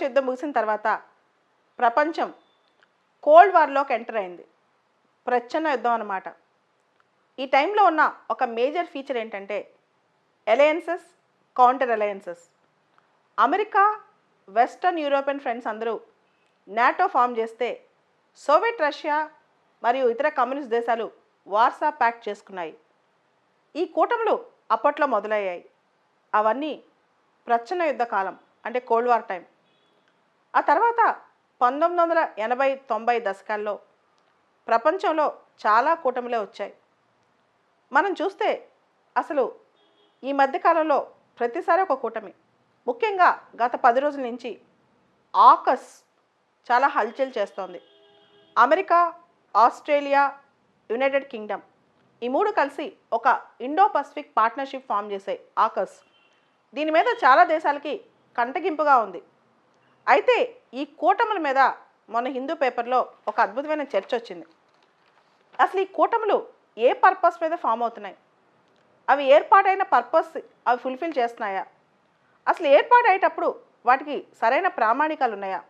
యుద్ధం ముగిసిన తర్వాత ప్రపంచం కోల్డ్ వార్లోకి ఎంటర్ అయింది. ప్రచ్ఛన్న యుద్ధం అన్నమాట. ఈ టైంలో ఉన్న ఒక మేజర్ ఫీచర్ ఏంటంటే alliances, counter alliances. America, western European friends అందరూ నాటో ఫామ్ చేస్తే సోవియట్ రష్యా మరియు ఇతర కమ్యూనిస్ట్ దేశాలు వార్సా ప్యాక్ట్ చేసుకున్నాయి. ఈ కూటములు అప్పట్లో మొదలయ్యాయి. అవన్నీ ప్రచ్ఛన్న యుద్ధ కాలం, అంటే కోల్డ్ వార్ టైం. ఆ తర్వాత 1980-90 దశకాల్లో ప్రపంచంలో చాలా కూటములే వచ్చాయి. మనం చూస్తే అసలు ఈ మధ్యకాలంలో ప్రతిసారి ఒక కూటమి. ముఖ్యంగా గత 10 రోజుల నుంచి ఆకస్ చాలా హల్చల్ చేస్తోంది. అమెరికా, ఆస్ట్రేలియా, యునైటెడ్ కింగ్డమ్ ఈ మూడు కలిసి ఒక ఇండో పసిఫిక్ పార్ట్నర్షిప్ ఫామ్ చేశాయి, ఆకస్. దీని మీద చాలా దేశాలకి కంటగింపుగా ఉంది. అయితే ఈ కూటముల మీద మొన్న హిందూ పేపర్లో ఒక అద్భుతమైన చర్చ వచ్చింది. అసలు ఈ కూటములు ఏ పర్పస్ మీద ఫామ్ అవుతున్నాయి, అవి ఏర్పాటైన పర్పస్ అవి ఫుల్ఫిల్ చేస్తున్నాయా, అసలు ఏర్పాటు అయ్యేటప్పుడు వాటికి సరైన ప్రామాణికాలు ఉన్నాయా,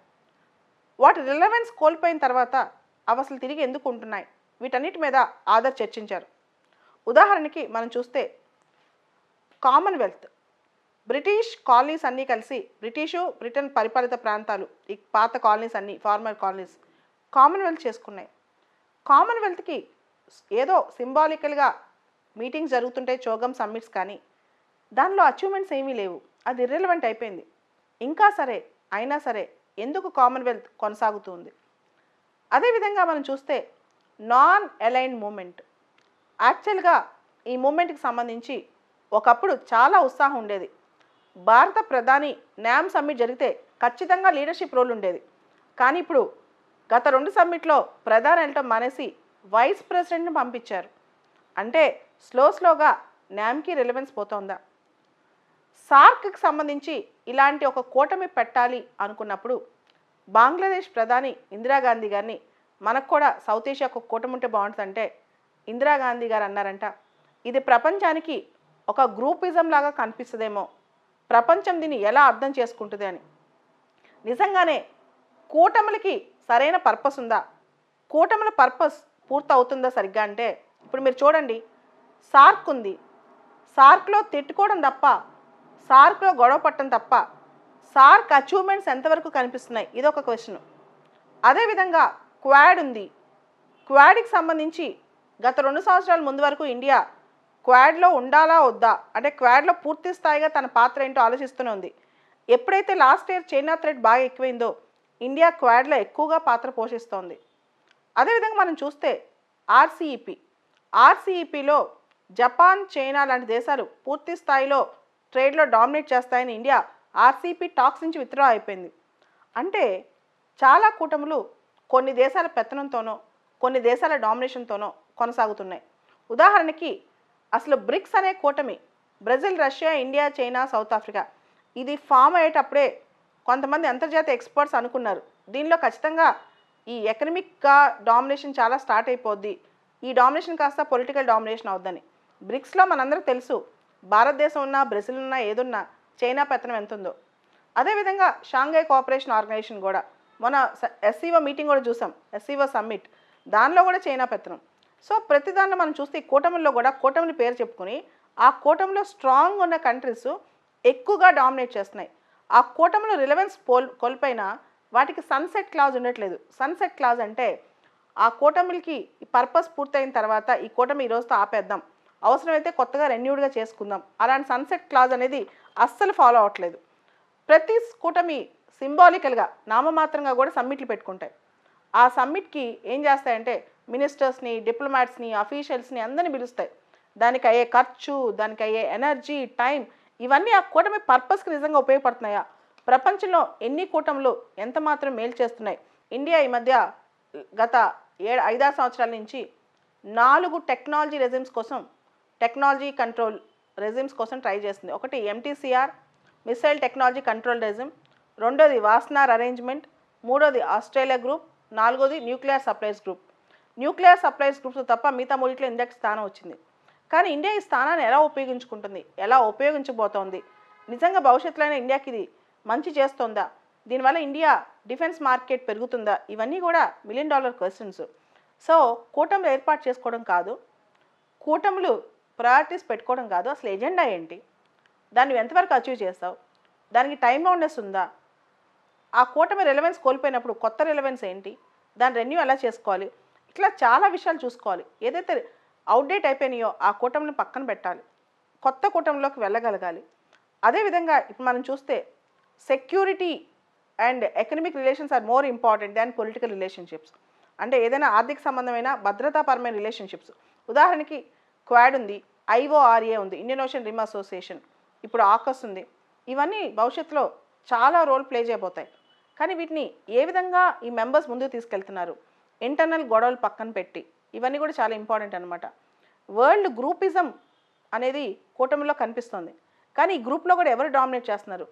వాటి రిలవెన్స్ కోల్పోయిన తర్వాత అవి అసలు తిరిగి ఎందుకు ఉంటున్నాయి, వీటన్నిటి మీద ఆధార్ చర్చించారు. ఉదాహరణకి మనం చూస్తే కామన్వెల్త్, బ్రిటిష్ కాలనీస్ అన్నీ కలిసి, బ్రిటిషు బ్రిటన్ పరిపాలిత ప్రాంతాలు, ఈ పాత కాలనీస్ అన్నీ, ఫార్మర్ కాలనీస్ కామన్వెల్త్ చేసుకున్నాయి. కామన్వెల్త్కి ఏదో సింబాలికల్గా మీటింగ్స్ జరుగుతుంటాయి, చోగం సమ్మిట్స్, కానీ దానిలో అచీవ్మెంట్స్ ఏమీ లేవు. అది ఇర్రెలవెంట్ అయిపోయింది. ఇంకా సరే, అయినా సరే ఎందుకు కామన్వెల్త్ కొనసాగుతుంది? అదేవిధంగా మనం చూస్తే నాన్ అలైన్డ్ మూమెంట్. యాక్చువల్గా ఈ మూమెంట్కి సంబంధించి ఒకప్పుడు చాలా ఉత్సాహం ఉండేది. భారత ప్రధాని న్యామ్ సమ్మిట్ జరిగితే ఖచ్చితంగా లీడర్షిప్ రోల్ ఉండేది. కానీ ఇప్పుడు గత 2 సమ్మిట్లో ప్రధాని వెళ్ళటం మానేసి వైస్ ప్రెసిడెంట్ని పంపించారు. అంటే స్లోగా న్యామ్కి రిలవెన్స్ పోతోందా? సార్క్కి సంబంధించి ఇలాంటి ఒక కూటమి పెట్టాలి అనుకున్నప్పుడు బంగ్లాదేశ్ ప్రధాని ఇందిరాగాంధీ గారిని, మనకు కూడా సౌత్ ఏషియాకు ఒక కూటమి ఉంటే బాగుంటుందంటే ఇందిరాగాంధీ గారు అన్నారంట, ఇది ప్రపంచానికి ఒక గ్రూపిజం లాగా కనిపిస్తుందేమో, ప్రపంచం దీన్ని ఎలా అర్థం చేసుకుంటుంది అని. నిజంగానే కూటములకి సరైన పర్పస్ ఉందా? కూటముల పర్పస్ పూర్తవుతుందా సరిగ్గా అంటే ఇప్పుడు మీరు చూడండి, సార్క్ ఉంది. సార్క్లో తిట్టుకోవడం తప్ప, సార్క్లో గొడవ పట్టడం తప్ప సార్క్ అచీవ్మెంట్స్ ఎంతవరకు కనిపిస్తున్నాయి, ఇదొక క్వశ్చన్. అదేవిధంగా క్వాడ్ ఉంది. క్వాడ్కి సంబంధించి గత 2 సంవత్సరాల ముందు వరకు ఇండియా క్వాడ్లో ఉండాలా వద్దా, అంటే క్వాడ్లో పూర్తి స్థాయిగా తన పాత్ర ఏంటో ఆలోచిస్తూనే ఉంది. ఎప్పుడైతే లాస్ట్ ఇయర్ చైనా థ్రెట్ బాగా ఎక్కువైందో ఇండియా క్వాడ్లో ఎక్కువగా పాత్ర పోషిస్తోంది. అదేవిధంగా మనం చూస్తే ఆర్సీఈపీలో జపాన్, చైనా లాంటి దేశాలు పూర్తి స్థాయిలో ట్రేడ్లో డామినేట్ చేస్తాయని ఇండియా ఆర్సీఈపీ టాక్స్ నుంచి విత్డ్రా అయిపోయింది. అంటే చాలా కూటములు కొన్ని దేశాల పెత్తనంతోనో, కొన్ని దేశాల డామినేషన్తోనో కొనసాగుతున్నాయి. ఉదాహరణకి అసలు బ్రిక్స్ అనే కూటమి, Brazil, Russia, India, China, south Africa, ఇది ఫామ్ అయ్యేటప్పుడే కొంతమంది అంతర్జాతీయ ఎక్స్పర్ట్స్ అనుకున్నారు దీనిలో ఖచ్చితంగా ఈ ఎకనమిక్గా డామినేషన్ చాలా స్టార్ట్ అయిపోద్ది, ఈ డామినేషన్ కాస్త పొలిటికల్ డామినేషన్ అవుద్దని. బ్రిక్స్లో మనందరికీ తెలుసు, భారతదేశం ఉన్నా, బ్రెజిల్ ఉన్నా, ఏదున్నా చైనా పెత్తనం ఎంత ఉందో. అదేవిధంగా షాంఘై కోఆపరేషన్ ఆర్గనైజేషన్ కూడా మన ఎస్సీఓ మీటింగ్ కూడా చూసాం, ఎస్సీఓ సమ్మిట్, దానిలో కూడా చైనా పెత్తనం. సో ప్రతి దానిలో మనం చూస్తే ఈ కూటమిలో కూడా కూటమిని పేరు చెప్పుకొని ఆ కూటమిలో స్ట్రాంగ్ ఉన్న కంట్రీస్ ఎక్కువగా డామినేట్ చేస్తున్నాయి. ఆ కూటమిలో రిలవెన్స్ కోల్పోయినా వాటికి సన్సెట్ క్లాజ్ ఉండట్లేదు. సన్సెట్ క్లాజ్ అంటే ఆ కూటమిలకి ఈ పర్పస్ పూర్తయిన తర్వాత ఈ కూటమి ఈ రోజుతో ఆపేద్దాం, అవసరమైతే కొత్తగా రెన్యూడ్గా చేసుకుందాం, అలాంటి సన్సెట్ క్లాజ్ అనేది అస్సలు ఫాలో అవ్వట్లేదు. ప్రతి కూటమి సింబాలికల్గా, నామమాత్రంగా కూడా సమ్మిట్లు పెట్టుకుంటాయి. ఆ సమ్మిట్కి ఏం చేస్తాయంటే మినిస్టర్స్ని, డిప్లొమాట్స్ని, అఫీషియల్స్ని అందరినీ పిలుస్తాయి. దానికి అయ్యే ఖర్చు, దానికి అయ్యే ఎనర్జీ, టైం, ఇవన్నీ ఆ కూటమి పర్పస్కి నిజంగా ఉపయోగపడుతున్నాయా? ప్రపంచంలో ఎన్ని కూటములు ఎంత మాత్రం మేలు చేస్తున్నాయి? ఇండియా ఈ మధ్య గత 5-6 సంవత్సరాల నుంచి 4 టెక్నాలజీ రెజిమ్స్ కోసం, టెక్నాలజీ కంట్రోల్ రెజిమ్స్ కోసం ట్రై చేస్తుంది. ఒకటి MTCR, missile technology control regime, రెండోది వాస్నార్ అరేంజ్మెంట్, మూడోది ఆస్ట్రేలియా గ్రూప్, నాలుగోది nuclear supplies group. Nuclear supplies groups తప్ప మిగతా మూడిట్లో ఇండియాకి స్థానం వచ్చింది. కానీ ఇండియా ఈ స్థానాన్ని ఎలా ఉపయోగించుకుంటుంది, ఎలా ఉపయోగించబోతోంది, నిజంగా భవిష్యత్తులో ఇండియాకి ఇది మంచి చేస్తుందా? దీనివల్ల ఇండియా డిఫెన్స్ మార్కెట్ పెరుగుతుందా? ఇవన్నీ కూడా మిలియన్ డాలర్ క్వశ్చన్స్. సో కూటమిలు ఏర్పాటు చేసుకోవడం కాదు, కూటములు ప్రయారిటీస్ పెట్టుకోవడం కాదు, అసలు ఎజెండా ఏంటి, దాన్ని ఎంతవరకు అచీవ్ చేస్తావు, దానికి టైం బౌండ్నెస్ ఉందా, ఆ కూటమి రిలవెన్స్ కోల్పోయినప్పుడు కొత్త రిలవెన్స్ ఏంటి, దాన్ని రెన్యూ ఎలా చేసుకోవాలి, ఇట్లా చాలా విషయాలు చూసుకోవాలి. ఏదైతే అవుట్డేట్ అయిపోయినాయో ఆ కూటమిని పక్కన పెట్టాలి, కొత్త కూటమిలోకి వెళ్ళగలగాలి. అదేవిధంగా ఇప్పుడు మనం చూస్తే security and economic relations are more important than political relationships. అంటే ఏదైనా ఆర్థిక సంబంధమైన భద్రతాపరమైన రిలేషన్షిప్స్, ఉదాహరణకి క్వాడ్ ఉంది, ఐఓఆర్ఏ ఉంది, ఇండియన్ ఓషన్ రిమ్ అసోసియేషన్, ఇప్పుడు ఆకస్ ఉంది. ఇవన్నీ భవిష్యత్తులో చాలా రోల్ ప్లే చేయబోతాయి. కానీ వీటిని ఏ విధంగా ఈ మెంబర్స్ ముందుకు తీసుకెళ్తున్నారు, ఇంటర్నల్ గొడవలు పక్కన పెట్టి, ఇవన్నీ కూడా చాలా ఇంపార్టెంట్ అనమాట. వరల్డ్ గ్రూపిజం అనేది కూటమిలో కనిపిస్తుంది. కానీ ఈ గ్రూప్లో కూడా ఎవరు డామినేట్ చేస్తున్నారు,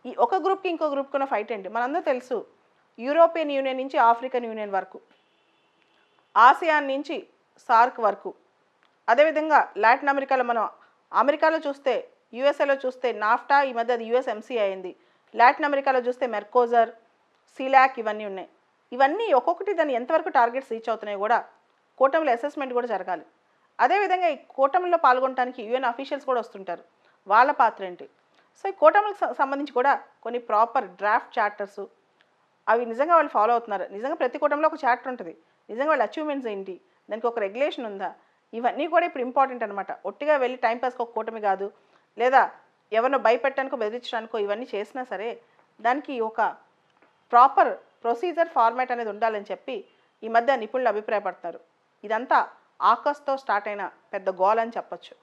ఈ ఒక గ్రూప్కి ఇంకో గ్రూప్కి ఉన్న ఫైట్ ఏంటి? మనందరూ తెలుసు, యూరోపియన్ యూనియన్ నుంచి ఆఫ్రికన్ యూనియన్ వరకు, ఆసియాన్ నుంచి సార్క్ వరకు, అదేవిధంగా లాటిన్ అమెరికాలో మనం అమెరికాలో చూస్తే, యూఎస్ఏలో చూస్తే నాఫ్టా, ఈ మధ్య అది యుఎస్ఎంసీ అయింది. లాటిన్ అమెరికాలో చూస్తే మెర్కోజర్, సిలాక్, ఇవన్నీ ఉన్నాయి. ఇవన్నీ ఒక్కొక్కటి దాన్ని ఎంతవరకు టార్గెట్స్ రీచ్ అవుతున్నాయో కూడా కూటమిలో అసెస్మెంట్ కూడా జరగాలి. అదేవిధంగా ఈ కూటమిలో పాల్గొనడానికి యుఎన్ అఫీషియల్స్ కూడా వస్తుంటారు, వాళ్ళ పాత్ర ఏంటి? సో ఈ కూటమికి సంబంధించి కూడా కొన్ని ప్రాపర్ డ్రాఫ్ట్ చార్టర్స్, అవి నిజంగా వాళ్ళు ఫాలో అవుతున్నారు, నిజంగా ప్రతి కూటమిలో ఒక చార్టర్ ఉంటుంది, నిజంగా వాళ్ళ అచీవ్మెంట్స్ ఏంటి, దానికి ఒక రెగ్యులేషన్ ఉందా, ఇవన్నీ కూడా ఇప్పుడు ఇంపార్టెంట్ అనమాట. ఒట్టిగా వెళ్ళి టైంపాస్కి ఒక కూటమి కాదు, లేదా ఎవరినో భయపెట్టడానికో బెదిరించడానికో ఇవన్నీ చేసినా సరే దానికి ఒక ప్రాపర్ ప్రొసీజర్ ఫార్మాట్ అనేది ఉండాలని చెప్పి ఈ మధ్య నిపుణులు అభిప్రాయపడతారు. ఇదంతా ఆకస్తో స్టార్ట్ అయిన పెద్ద గోల్ అని చెప్పొచ్చు.